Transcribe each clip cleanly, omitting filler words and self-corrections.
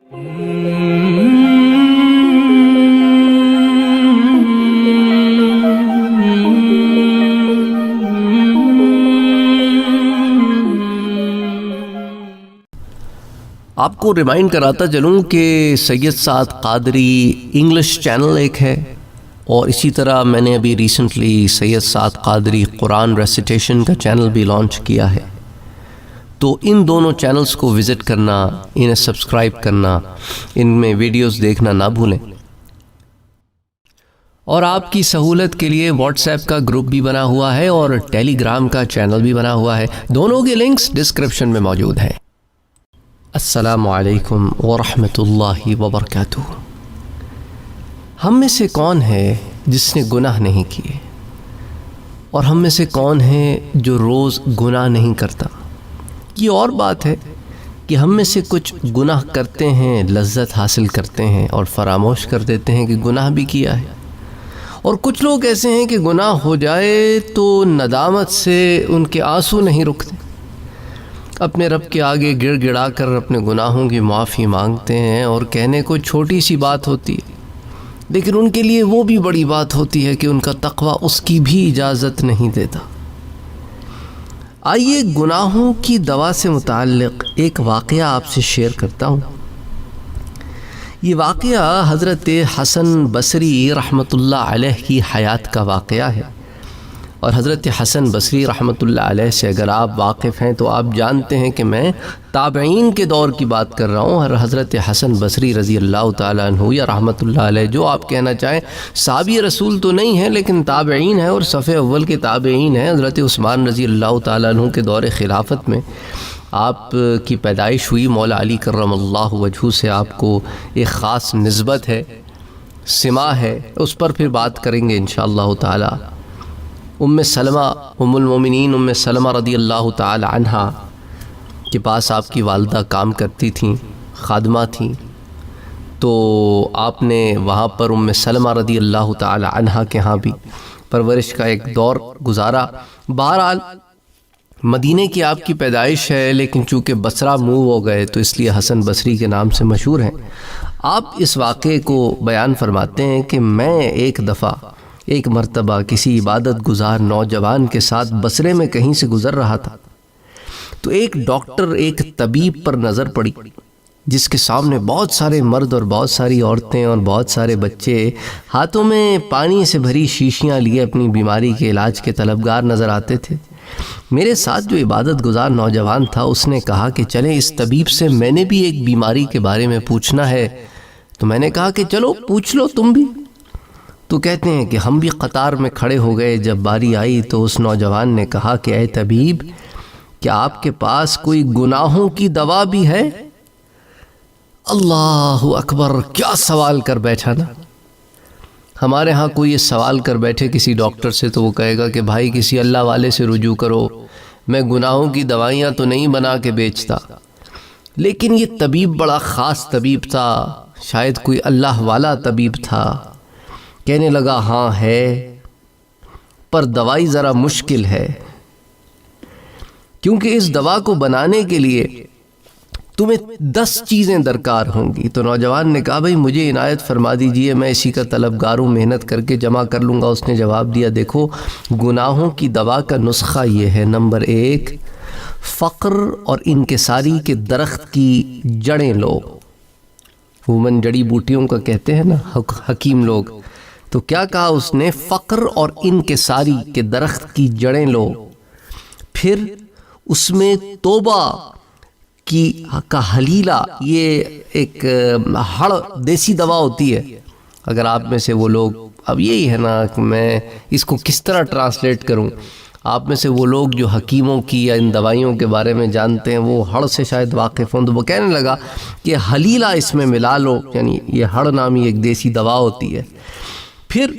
آپ کو ریمائنڈ کراتا چلوں کہ سید سعد قادری انگلش چینل ایک ہے، اور اسی طرح میں نے ابھی ریسنٹلی سید سعد قادری قرآن ریسیٹیشن کا چینل بھی لانچ کیا ہے۔ تو ان دونوں چینلز کو وزٹ کرنا، انہیں سبسکرائب کرنا، ان میں ویڈیوز دیکھنا نہ بھولیں۔ اور آپ کی سہولت کے لیے واٹس ایپ کا گروپ بھی بنا ہوا ہے اور ٹیلی گرام کا چینل بھی بنا ہوا ہے، دونوں کے لنکس ڈسکرپشن میں موجود ہیں۔ السلام علیکم ورحمۃ اللہ وبرکاتہ۔ ہم میں سے کون ہے جس نے گناہ نہیں کیے، اور ہم میں سے کون ہے جو روز گناہ نہیں کرتا؟ یہ اور بات ہے کہ ہم میں سے کچھ گناہ کرتے ہیں، لذت حاصل کرتے ہیں اور فراموش کر دیتے ہیں کہ گناہ بھی کیا ہے، اور کچھ لوگ ایسے ہیں کہ گناہ ہو جائے تو ندامت سے ان کے آنسو نہیں رکتے، اپنے رب کے آگے گڑ گڑا کر اپنے گناہوں کی معافی مانگتے ہیں، اور کہنے کو چھوٹی سی بات ہوتی ہے لیکن ان کے لیے وہ بھی بڑی بات ہوتی ہے کہ ان کا تقوی اس کی بھی اجازت نہیں دیتا۔ آئیے گناہوں کی دوا سے متعلق ایک واقعہ آپ سے شیئر کرتا ہوں۔ یہ واقعہ حضرت حسن بصری رحمۃ اللہ علیہ کی حیات کا واقعہ ہے، اور حضرت حسن بصری رحمۃ اللہ علیہ سے اگر آپ واقف ہیں تو آپ جانتے ہیں کہ میں تابعین کے دور کی بات کر رہا ہوں۔ اور حضرت حسن بصری رضی اللہ تعالیٰ عنہ یا رحمۃ اللہ علیہ، جو آپ کہنا چاہیں، صحابی رسول تو نہیں ہیں لیکن تابعین ہیں، اور صف اول کے تابعین ہیں۔ حضرت عثمان رضی اللہ تعالیٰ عنہ کے دور خلافت میں آپ کی پیدائش ہوئی، مولا علی کرم اللہ وجہہ سے آپ کو ایک خاص نسبت ہے، سما ہے، اس پر پھر بات کریں گے انشاءاللہ تعالیٰ۔ ام سلمہ، ام المومنین ام سلمہ رضی اللہ تعالی عنہا کے پاس آپ کی والدہ کام کرتی تھیں، خادمہ تھیں، تو آپ نے وہاں پر ام سلمہ رضی اللہ تعالی عنہا کے ہاں بھی پرورش کا ایک دور گزارا۔ بہرحال مدینے کی آپ کی پیدائش ہے، لیکن چونکہ بصرہ موو ہو گئے تو اس لیے حسن بصری کے نام سے مشہور ہیں۔ آپ اس واقعے کو بیان فرماتے ہیں کہ میں ایک مرتبہ کسی عبادت گزار نوجوان کے ساتھ بصرے میں کہیں سے گزر رہا تھا، تو ایک ڈاکٹر، ایک طبیب پر نظر پڑی، جس کے سامنے بہت سارے مرد اور بہت ساری عورتیں اور بہت سارے بچے ہاتھوں میں پانی سے بھری شیشیاں لیے اپنی بیماری کے علاج کے طلبگار نظر آتے تھے۔ میرے ساتھ جو عبادت گزار نوجوان تھا، اس نے کہا کہ چلیں اس طبیب سے میں نے بھی ایک بیماری کے بارے میں پوچھنا ہے۔ تو میں نے کہا کہ چلو پوچھ لو تم بھی۔ تو کہتے ہیں کہ ہم بھی قطار میں کھڑے ہو گئے۔ جب باری آئی تو اس نوجوان نے کہا کہ اے طبیب، کیا آپ کے پاس کوئی گناہوں کی دوا بھی ہے؟ اللہ اکبر، کیا سوال کر بیٹھا نا۔ ہمارے ہاں کوئی یہ سوال کر بیٹھے کسی ڈاکٹر سے تو وہ کہے گا کہ بھائی کسی اللہ والے سے رجوع کرو، میں گناہوں کی دوائیاں تو نہیں بنا کے بیچتا۔ لیکن یہ طبیب بڑا خاص طبیب تھا، شاید کوئی اللہ والا طبیب تھا۔ کہنے لگا ہاں ہے، پر دوائی ذرا مشکل ہے، کیونکہ اس دوا کو بنانے کے لیے تمہیں 10 چیزیں درکار ہوں گی۔ تو نوجوان نے کہا بھائی مجھے عنایت فرما دیجئے، میں اسی کا طلبگار ہوں، محنت کر کے جمع کر لوں گا۔ اس نے جواب دیا دیکھو گناہوں کی دوا کا نسخہ یہ ہے، نمبر 1 فقر اور انکساری کے درخت کی جڑیں لو۔ عموماً جڑی بوٹیوں کا کہتے ہیں نا حکیم لوگ، تو کیا کہا اس نے؟ فقر اور انکساری کے درخت کی جڑیں لو، پھر اس میں توبہ کا حلیلہ، یہ ایک ہڑ دیسی دوا ہوتی ہے۔ اگر آپ میں سے وہ لوگ، اب یہی ہے نا کہ میں اس کو کس طرح ٹرانسلیٹ کروں، آپ میں سے وہ لوگ جو حکیموں کی یا ان دوائیوں کے بارے میں جانتے ہیں وہ ہڑ سے شاید واقف ہوں، تو وہ کہنے لگا کہ حلیلہ اس میں ملا لو، یعنی یہ ہڑ نامی ایک دیسی دوا ہوتی ہے، پھر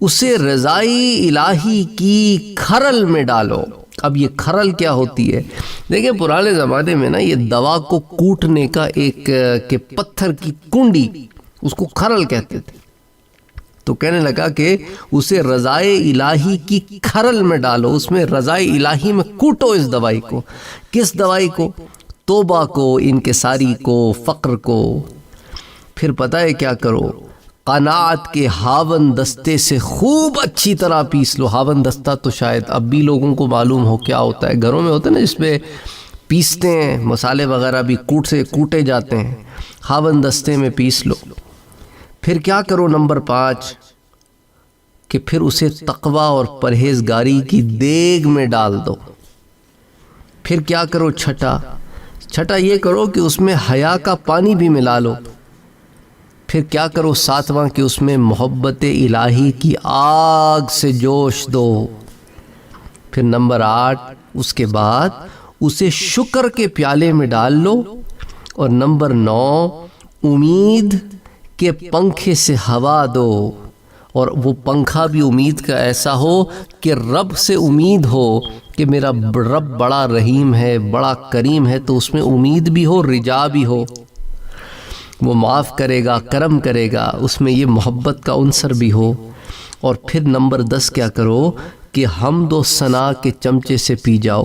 اسے رضائی الہی کی کھرل میں ڈالو۔ اب یہ کھرل کیا ہوتی ہے؟ دیکھیں پرانے زمانے میں نا یہ دوا کو کوٹنے کا ایک کہ پتھر کی کنڈی، اس کو کھرل کہتے تھے۔ تو کہنے لگا کہ اسے رضائے الہی کی کھرل میں ڈالو، اس میں رضائے الہی میں کوٹو اس دوائی کو۔ کس دوائی کو؟ توبہ کو، انکساری کو، فقر کو۔ پھر پتہ ہے کیا کرو، قناعت کے ہاون دستے سے خوب اچھی طرح پیس لو۔ ہاون دستہ تو شاید اب بھی لوگوں کو معلوم ہو کیا ہوتا ہے، گھروں میں ہوتا ہے نا جس پہ پیستے ہیں، مسالے وغیرہ بھی کوٹے جاتے ہیں، ہاون دستے میں پیس لو۔ پھر کیا کرو نمبر 5 کہ پھر اسے تقوی اور پرہیزگاری کی دیگ میں ڈال دو۔ پھر کیا کرو چھٹا یہ کرو کہ اس میں حیا کا پانی بھی ملا لو۔ پھر کیا کرو 7واں کہ اس میں محبت الہی کی آگ سے جوش دو۔ پھر نمبر 8 اس کے بعد اسے شکر کے پیالے میں ڈال لو۔ اور نمبر 9 امید کے پنکھے سے ہوا دو، اور وہ پنکھا بھی امید کا ایسا ہو کہ رب سے امید ہو کہ میرا رب بڑا رحیم ہے، بڑا کریم ہے، تو اس میں امید بھی ہو، رجا بھی ہو، وہ معاف کرے گا، کرم کرے گا، اس میں یہ محبت کا عنصر بھی ہو۔ اور پھر نمبر 10 کیا کرو کہ حمد و ثنا کے چمچے سے پی جاؤ۔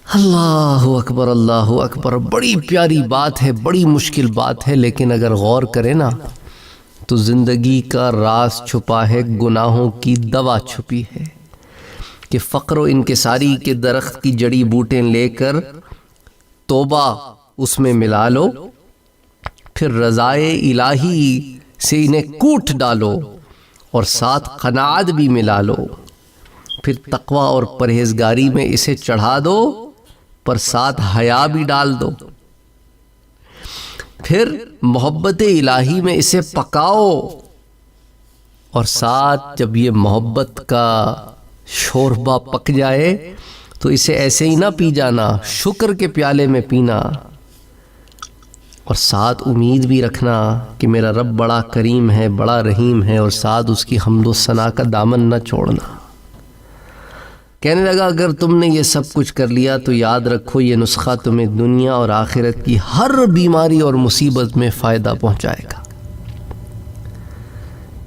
اللہ اکبر، اللہ اکبر، بڑی پیاری بات ہے، بڑی مشکل بات ہے، لیکن اگر غور کریں نا تو زندگی کا راز چھپا ہے، گناہوں کی دوا چھپی ہے کہ فقر و انکساری کے درخت کی جڑی بوٹیں لے کر توبہ اس میں ملا لو، پھر رضائے الہی سے انہیں کوٹ ڈالو، اور ساتھ قناعت بھی ملا لو، پھر تقوی اور پرہیزگاری میں اسے چڑھا دو، پر ساتھ حیا بھی ڈال دو، پھر محبت الہی میں اسے پکاؤ، اور ساتھ جب یہ محبت کا شوربہ پک جائے تو اسے ایسے ہی نہ پی جانا، شکر کے پیالے میں پینا، اور ساتھ امید بھی رکھنا کہ میرا رب بڑا کریم ہے، بڑا رحیم ہے، اور ساتھ اس کی حمد و ثنا کا دامن نہ چھوڑنا۔ کہنے لگا اگر تم نے یہ سب کچھ کر لیا تو یاد رکھو یہ نسخہ تمہیں دنیا اور آخرت کی ہر بیماری اور مصیبت میں فائدہ پہنچائے گا۔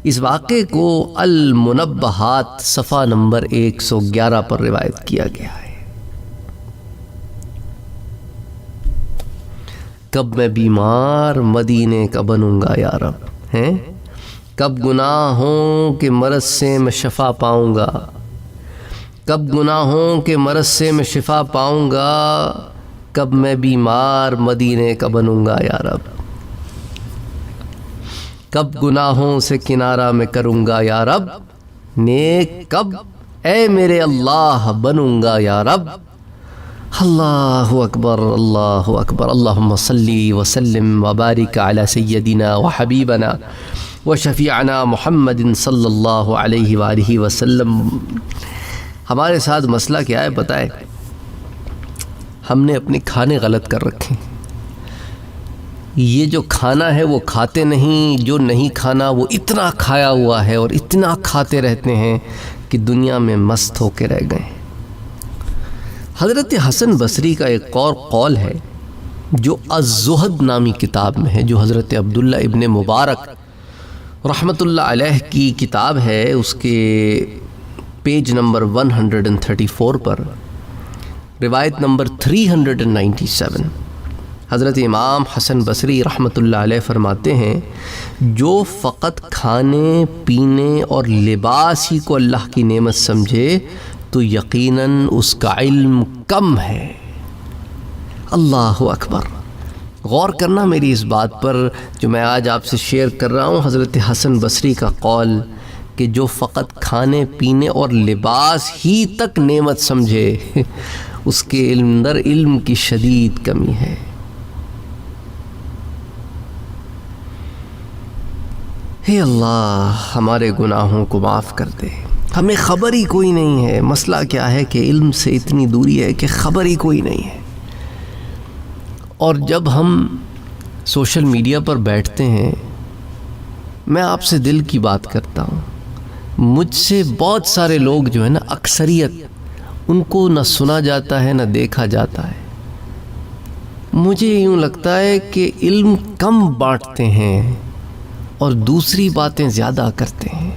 اس واقعے کو المنبہات صفحہ نمبر 111 پر روایت کیا گیا ہے۔ کب میں بیمار مدینے کا بنوں گا یا رب، ہیں کب گناہوں کے مرض سے میں شفا پاؤں گا، کب گناہوں کے مرض سے میں شفا پاؤں گا، کب میں بیمار مدینے کا بنوں گا یا رب، کب گناہوں سے کنارہ میں کروں گا یا رب، نیک کب اے میرے اللہ بنوں گا یا رب۔ اللہ اکبر، اللہ اکبر، اللہم صلی وسلم وبارک علی سیدنا وحبیبنا وشفیعنا محمد صلی اللہ علیہ وآلہ وسلم۔ ہمارے ساتھ مسئلہ کیا ہے پتہ ہے؟ ہم نے اپنے کھانے غلط کر رکھے ہیں۔ یہ جو کھانا ہے وہ کھاتے نہیں، جو نہیں کھانا وہ اتنا کھایا ہوا ہے اور اتنا کھاتے رہتے ہیں کہ دنیا میں مست ہو کے رہ گئے۔ حضرت حسن بصری کا ایک اور قول ہے جو الزہد نامی کتاب میں ہے، جو حضرت عبداللہ ابن مبارک رحمۃ اللہ علیہ کی کتاب ہے، اس کے پیج نمبر 134 پر روایت نمبر 397 حضرت امام حسن بصری رحمۃ اللہ علیہ فرماتے ہیں جو فقط کھانے پینے اور لباس ہی کو اللہ کی نعمت سمجھے تو یقیناً اس کا علم کم ہے۔ اللہ اکبر، غور کرنا میری اس بات پر جو میں آج آپ سے شیئر کر رہا ہوں، حضرت حسن بصری کا قول کہ جو فقط کھانے پینے اور لباس ہی تک نعمت سمجھے اس کے اندر علم کی شدید کمی ہے۔ اے اللہ ہمارے گناہوں کو معاف کر دے، ہمیں خبر ہی کوئی نہیں ہے۔ مسئلہ کیا ہے کہ علم سے اتنی دوری ہے کہ خبر ہی کوئی نہیں ہے، اور جب ہم سوشل میڈیا پر بیٹھتے ہیں، میں آپ سے دل کی بات کرتا ہوں، مجھ سے بہت سارے لوگ جو ہے نا، اکثریت ان کو نہ سنا جاتا ہے نہ دیکھا جاتا ہے۔ مجھے یوں لگتا ہے کہ علم کم بانٹتے ہیں اور دوسری باتیں زیادہ کرتے ہیں۔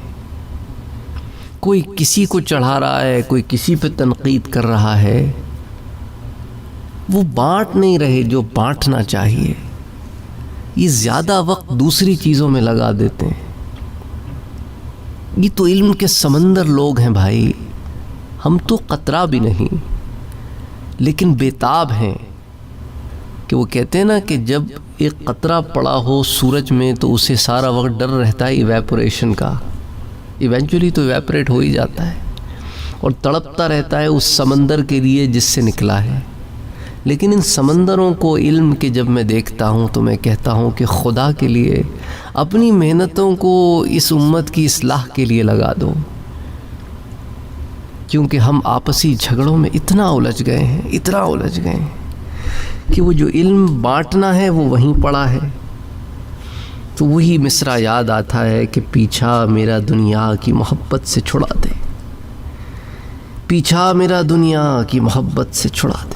کوئی کسی کو چڑھا رہا ہے، کوئی کسی پہ تنقید کر رہا ہے، وہ بانٹ نہیں رہے جو بانٹنا چاہیے، یہ زیادہ وقت دوسری چیزوں میں لگا دیتے ہیں۔ یہ تو علم کے سمندر لوگ ہیں بھائی، ہم تو قطرہ بھی نہیں، لیکن بیتاب ہیں کہ وہ کہتے ہیں نا کہ جب ایک قطرہ پڑا ہو سورج میں تو اسے سارا وقت ڈر رہتا ہے ایویپوریشن کا، ایونچولی تو ایویپوریٹ ہو ہی جاتا ہے، اور تڑپتا رہتا ہے اس سمندر کے لیے جس سے نکلا ہے۔ لیکن ان سمندروں کو علم کے جب میں دیکھتا ہوں تو میں کہتا ہوں کہ خدا کے لیے اپنی محنتوں کو اس امت کی اصلاح کے لیے لگا دو، کیونکہ ہم آپسی جھگڑوں میں اتنا الجھ گئے ہیں کہ وہ جو علم بانٹنا ہے وہ وہیں پڑا ہے۔ تو وہی مصرع یاد آتا ہے کہ پیچھا میرا دنیا کی محبت سے چھڑا دے، پیچھا میرا دنیا کی محبت سے چھڑا دے۔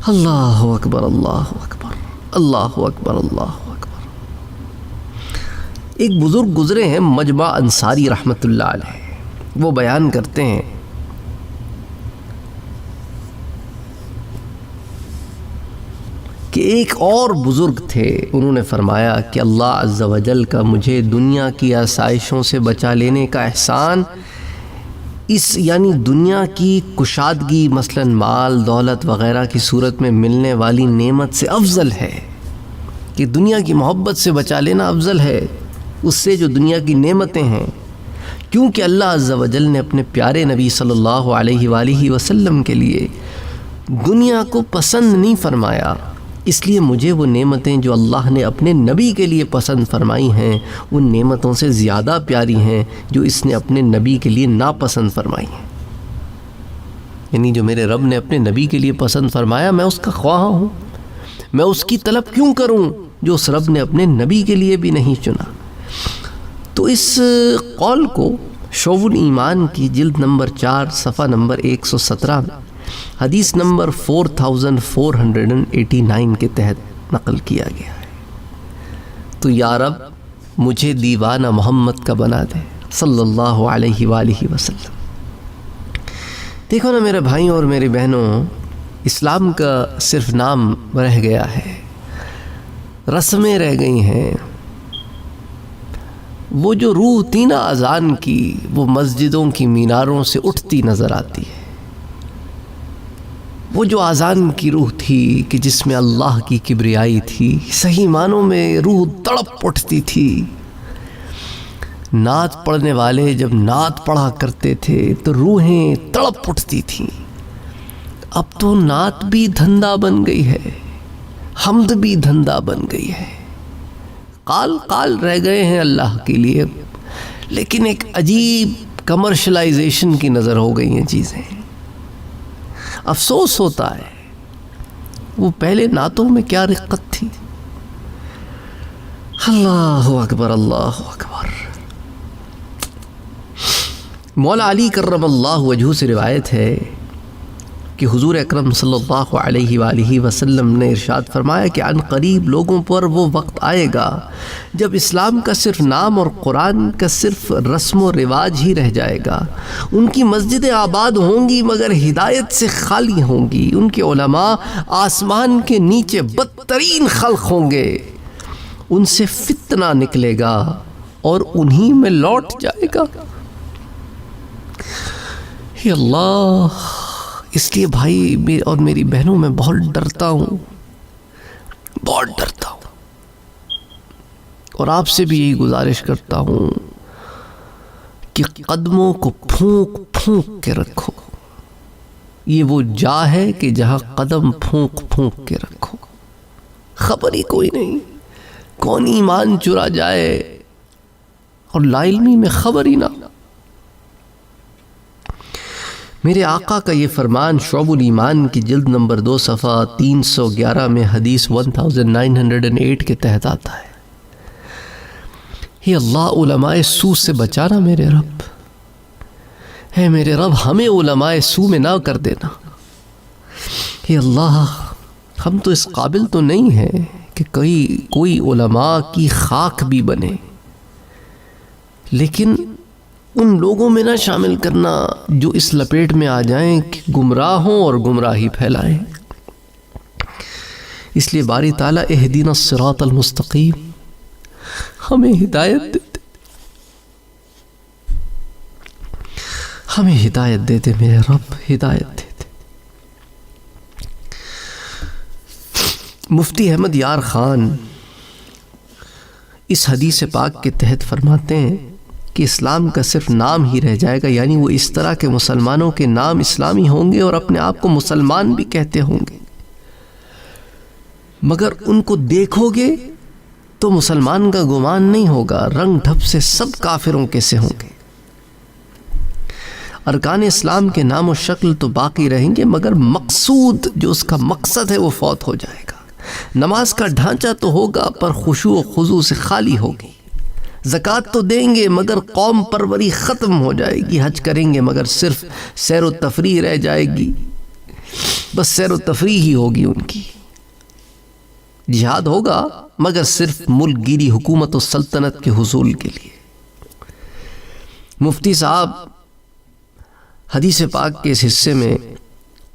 اللہ اکبر، اللہ اکبر، اللہ اکبر، اللہ اکبر۔ ایک بزرگ گزرے ہیں مجمع انصاری رحمۃ اللہ علیہ، وہ بیان کرتے ہیں کہ ایک اور بزرگ تھے، انہوں نے فرمایا کہ اللہ عز و جل کا مجھے دنیا کی آسائشوں سے بچا لینے کا احسان یعنی دنیا کی کشادگی مثلا مال دولت وغیرہ کی صورت میں ملنے والی نعمت سے افضل ہے، کہ دنیا کی محبت سے بچا لینا افضل ہے اس سے جو دنیا کی نعمتیں ہیں، کیونکہ اللہ عز و جل نے اپنے پیارے نبی صلی اللہ علیہ وآلہ وسلم کے لیے دنیا کو پسند نہیں فرمایا، اس لیے مجھے وہ نعمتیں جو اللہ نے اپنے نبی کے لیے پسند فرمائی ہیں ان نعمتوں سے زیادہ پیاری ہیں جو اس نے اپنے نبی کے لیے ناپسند فرمائی ہیں۔ یعنی جو میرے رب نے اپنے نبی کے لیے پسند فرمایا میں اس کا خواہاں ہوں، میں اس کی طلب کیوں کروں جو اس رب نے اپنے نبی کے لیے بھی نہیں چنا۔ تو اس قول کو شعب الایمان کی جلد نمبر 4 صفحہ نمبر 117 میں حدیث نمبر 4489 کے تحت نقل کیا گیا ہے۔ تو یا رب مجھے دیوانہ محمد کا بنا دے صلی اللہ علیہ وآلہ وسلم۔ دیکھو نا میرے بھائیوں اور میری بہنوں، اسلام کا صرف نام رہ گیا ہے، رسمیں رہ گئی ہیں، وہ جو روح تھی نا اذان کی وہ مسجدوں کی میناروں سے اٹھتی نظر آتی ہے۔ وہ جو اذان کی روح تھی کہ جس میں اللہ کی کبریائی تھی، صحیح معنوں میں روح تڑپ اٹھتی تھی۔ نعت پڑھنے والے جب نعت پڑھا کرتے تھے تو روحیں تڑپ اٹھتی تھیں۔ اب تو نعت بھی دھندا بن گئی ہے، حمد بھی دھندا بن گئی ہے، قال رہ گئے ہیں اللہ کے لیے، لیکن ایک عجیب کمرشلائزیشن کی نظر ہو گئی ہیں چیزیں۔ افسوس ہوتا ہے، وہ پہلے نعتوں میں کیا رقت تھی۔ اللہ اکبر، اللہ اکبر۔ مولا علی کرم اللہ وجہہ سے روایت ہے کہ حضور اکرم صلی اللہ علیہ وآلہ وسلم نے ارشاد فرمایا کہ عن قریب لوگوں پر وہ وقت آئے گا جب اسلام کا صرف نام اور قرآن کا صرف رسم و رواج ہی رہ جائے گا۔ ان کی مسجدیں آباد ہوں گی مگر ہدایت سے خالی ہوں گی، ان کے علماء آسمان کے نیچے بدترین خلق ہوں گے، ان سے فتنہ نکلے گا اور انہی میں لوٹ جائے گا۔ یا اللہ، اس لیے بھائی اور میری بہنوں میں بہت ڈرتا ہوں، اور آپ سے بھی یہی گزارش کرتا ہوں کہ قدموں کو پھونک پھونک کے رکھو۔ یہ وہ جا ہے کہ جہاں قدم پھونک پھونک کے رکھو، خبر ہی کوئی نہیں کون ایمان چرا جائے اور لا علمی میں خبر ہی نہ۔ میرے آقا کا یہ فرمان شعب الایمان کی جلد نمبر 2 صفحہ 311 میں حدیث 1908 کے تحت آتا ہے۔ اللہ علماء سو سے بچانا میرے رب، اے میرے رب ہمیں علماء سو میں نہ کر دینا۔ اللہ ہم تو اس قابل تو نہیں ہیں کہ کوئی علماء کی خاک بھی بنے، لیکن ان لوگوں میں نہ شامل کرنا جو اس لپیٹ میں آ جائیں کہ گمراہ ہوں اور گمراہی پھیلائیں۔ اس لیے باری تعالیٰ اہدینا الصراط المستقیم، ہمیں ہدایت دے، ہمیں ہدایت دے دے میرے رب، ہدایت دے دے۔ مفتی احمد یار خان اس حدیث پاک کے تحت فرماتے ہیں کہ اسلام کا صرف نام ہی رہ جائے گا، یعنی وہ اس طرح کے مسلمانوں کے نام اسلامی ہوں گے اور اپنے آپ کو مسلمان بھی کہتے ہوں گے، مگر ان کو دیکھو گے تو مسلمان کا گمان نہیں ہوگا، رنگ ڈھب سے سب کافروں کے سے ہوں گے۔ ارکان اسلام کے نام و شکل تو باقی رہیں گے، مگر مقصود جو اس کا مقصد ہے وہ فوت ہو جائے گا۔ نماز کا ڈھانچہ تو ہوگا پر خشوع و خضوع سے خالی ہوگی۔ زکوٰۃ تو دیں گے مگر قوم پروری ختم ہو جائے گی۔ حج کریں گے مگر صرف سیر و تفریح رہ جائے گی، بس سیر و تفریح ہی ہوگی ان کی۔ جہاد ہوگا مگر صرف ملک گیری حکومت و سلطنت کے حصول کے لیے۔ مفتی صاحب حدیث پاک کے اس حصے میں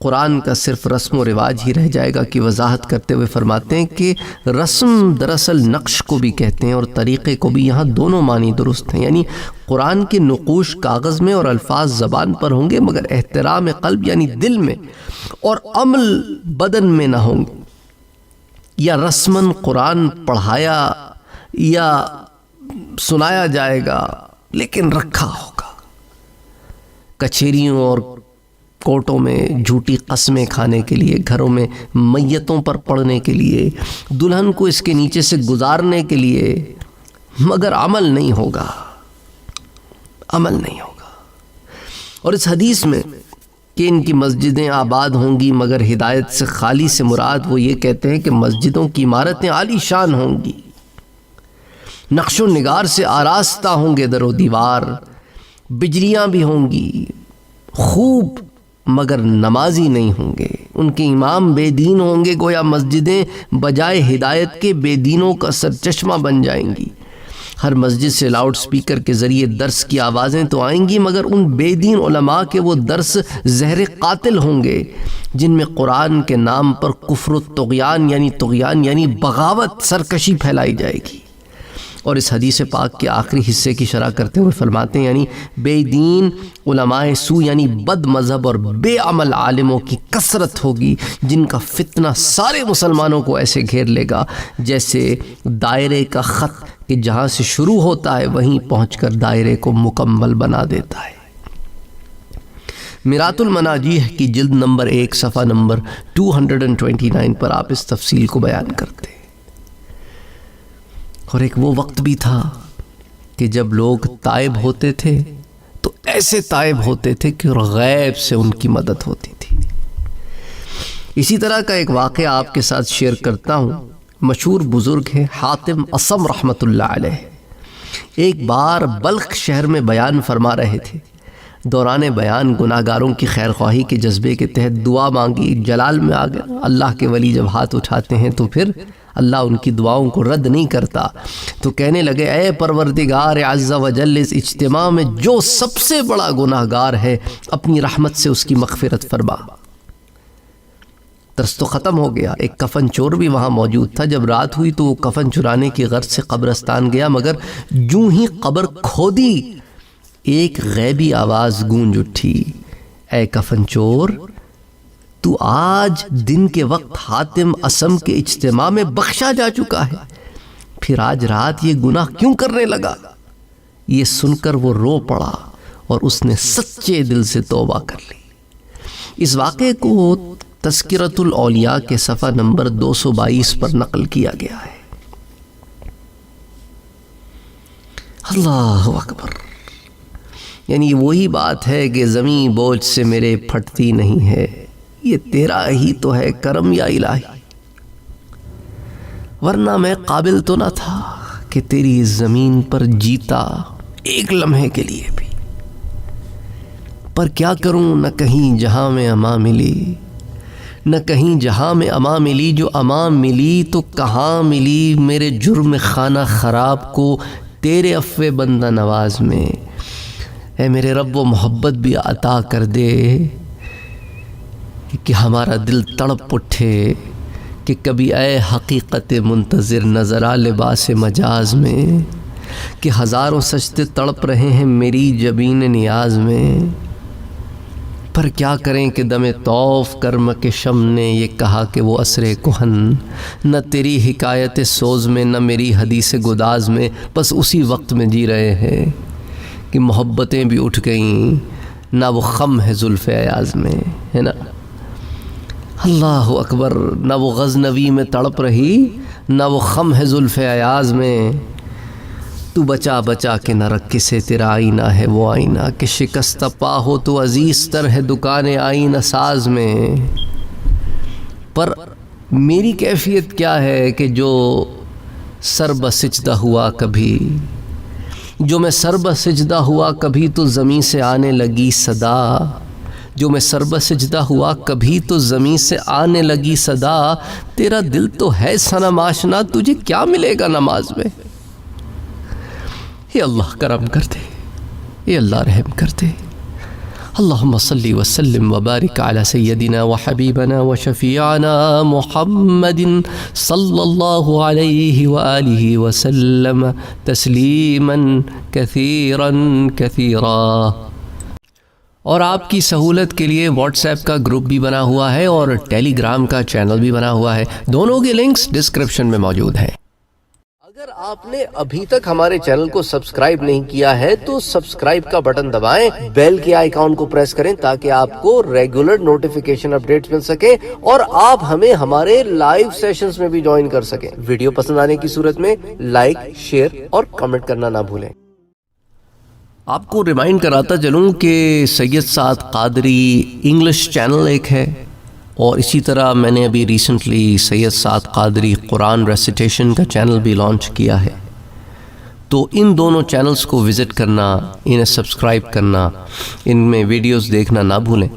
قرآن کا صرف رسم و رواج ہی رہ جائے گا کی وضاحت کرتے ہوئے فرماتے ہیں کہ رسم دراصل نقش کو بھی کہتے ہیں اور طریقے کو بھی، یہاں دونوں معنی درست ہیں، یعنی قرآن کے نقوش کاغذ میں اور الفاظ زبان پر ہوں گے مگر احترام قلب یعنی دل میں اور عمل بدن میں نہ ہوں گے۔ یا رسماً قرآن پڑھایا یا سنایا جائے گا لیکن رکھا ہوگا، کچہریوں اور کورٹوں میں جھوٹی قسمیں کھانے کے لیے، گھروں میں میتوں پر پڑھنے کے لیے، دلہن کو اس کے نیچے سے گزارنے کے لیے، مگر عمل نہیں ہوگا، عمل نہیں ہوگا۔ اور اس حدیث میں کہ ان کی مسجدیں آباد ہوں گی مگر ہدایت سے خالی سے مراد وہ یہ کہتے ہیں کہ مسجدوں کی عمارتیں عالی شان ہوں گی، نقش و نگار سے آراستہ ہوں گے در و دیوار، بجلیاں بھی ہوں گی خوب مگر نمازی نہیں ہوں گے، ان کے امام بے دین ہوں گے، گویا مسجدیں بجائے ہدایت کے بے دینوں کا سرچشمہ بن جائیں گی۔ ہر مسجد سے لاؤڈ سپیکر کے ذریعے درس کی آوازیں تو آئیں گی مگر ان بے دین علماء کے وہ درس زہر قاتل ہوں گے جن میں قرآن کے نام پر کفر و طغیان یعنی بغاوت، سرکشی پھیلائی جائے گی۔ اور اس حدیث پاک کے آخری حصے کی شرح کرتے ہوئے فرماتے ہیں یعنی بے دین علماء سو یعنی بد مذہب اور بے عمل عالموں کی کثرت ہوگی جن کا فتنہ سارے مسلمانوں کو ایسے گھیر لے گا جیسے دائرے کا خط کہ جہاں سے شروع ہوتا ہے وہیں پہنچ کر دائرے کو مکمل بنا دیتا ہے۔ میرات المناجیح کی جلد نمبر 1 صفحہ نمبر 229 پر آپ اس تفصیل کو بیان کرتے ہیں۔ اور ایک وہ وقت بھی تھا کہ جب لوگ تائب ہوتے تھے تو ایسے تائب ہوتے تھے کہ غیب سے ان کی مدد ہوتی تھی۔ اسی طرح کا ایک واقعہ آپ کے ساتھ شیئر کرتا ہوں۔ مشہور بزرگ ہیں حاتم اصم رحمۃ اللہ علیہ، ایک بار بلخ شہر میں بیان فرما رہے تھے۔ دوران بیان گناہگاروں کی خیر خواہی کے جذبے کے تحت دعا مانگی، جلال میں آ گیا۔ اللہ کے ولی جب ہاتھ اٹھاتے ہیں تو پھر اللہ ان کی دعاؤں کو رد نہیں کرتا، تو کہنے لگے اے پروردگار عز و جل، اس اجتماع میں جو سب سے بڑا گناہگار ہے اپنی رحمت سے اس کی مغفرت فرما۔ درس تو ختم ہو گیا، ایک کفن چور بھی وہاں موجود تھا۔ جب رات ہوئی تو وہ کفن چرانے کی غرض سے قبرستان گیا، مگر جوں ہی قبر کھودی ایک غیبی آواز گونج اٹھی، اے کفن چور، تو آج دن کے وقت حاتم اصم کے اجتماع میں بخشا جا چکا ہے، پھر آج رات یہ گناہ کیوں کرنے لگا؟ یہ سن کر وہ رو پڑا اور اس نے سچے دل سے توبہ کر لی۔ اس واقعے کو تذکرۃ الاولیاء کے صفحہ نمبر 222 پر نقل کیا گیا ہے۔ اللہ اکبر، یعنی وہی بات ہے کہ زمین بوجھ سے میرے پھٹتی نہیں ہے، یہ تیرا ہی تو ہے کرم یا الہی، ورنہ میں قابل تو نہ تھا کہ تیری اس زمین پر جیتا ایک لمحے کے لیے بھی۔ پر کیا کروں، نہ کہیں جہاں میں امان ملی، نہ کہیں جہاں میں امان ملی، جو امان ملی تو کہاں ملی میرے جرم خانہ خراب کو تیرے عفو بندہ نواز میں۔ اے میرے رب وہ محبت بھی عطا کر دے کہ ہمارا دل تڑپ اٹھے کہ کبھی اے حقیقت منتظر نظر آ لباس مجاز میں، کہ ہزاروں سجدے تڑپ رہے ہیں میری جبین نیاز میں، پر کیا کریں کہ دم طوف کرم کے شم نے یہ کہا کہ وہ عصر کہن، نہ تیری حکایت سوز میں نہ میری حدیث گداز میں، بس اسی وقت میں جی رہے ہیں کہ محبتیں بھی اٹھ گئیں، نہ وہ خم ہے زلف ایاز میں، ہے نا؟ اللہ اکبر، نہ وہ غزنوی میں تڑپ رہی، نہ وہ خم ہے زلف ایاز میں، تو بچا بچا کے نہ رکھ کسے تیرا آئینہ ہے وہ آئینہ، کہ شکستہ پا ہو تو عزیز تر ہے دکان آئینہ ساز میں۔ پر میری کیفیت کیا ہے کہ جو سر بسجدہ ہوا کبھی، جو میں سر بسجدہ ہوا کبھی تو زمین سے آنے لگی صدا، جو میں سر بسجدہ ہوا کبھی تو زمین سے آنے لگی صدا، تیرا دل تو ہے صنم آشنا تجھے کیا ملے گا نماز میں۔ اے اللہ کرم کر دے، اے اللہ رحم کر دے۔ اللہم صلی وسلم وبارک علی سیدنا وحبیبنا وشفیعنا محمد صلی اللہ علیہ وآلہ وسلم تسلیما کثیرا کثیرا۔ اور آپ کی سہولت کے لیے واٹس ایپ کا گروپ بھی بنا ہوا ہے اور ٹیلی گرام کا چینل بھی بنا ہوا ہے، دونوں کے لنکس ڈسکرپشن میں موجود ہیں۔ اگر آپ نے ابھی تک ہمارے چینل کو سبسکرائب نہیں کیا ہے تو سبسکرائب کا بٹن دبائیں، بیل کے آئیکن کو پریس کریں تاکہ آپ کو ریگولر نوٹیفیکیشن اپڈیٹس مل سکیں اور آپ ہمیں ہمارے لائیو سیشنز میں بھی جوائن کر سکیں۔ ویڈیو پسند آنے کی صورت میں لائک، شیئر اور کمنٹ کرنا نہ بھولیں۔ آپ کو ریمائنڈ کراتا چلوں کہ سید سعد قادری انگلش چینل ایک ہے، اور اسی طرح میں نے ابھی ریسنٹلی سید سعد قادری قرآن ریسیٹیشن کا چینل بھی لانچ کیا ہے، تو ان دونوں چینلز کو وزٹ کرنا، انہیں سبسکرائب کرنا، ان میں ویڈیوز دیکھنا نہ بھولیں۔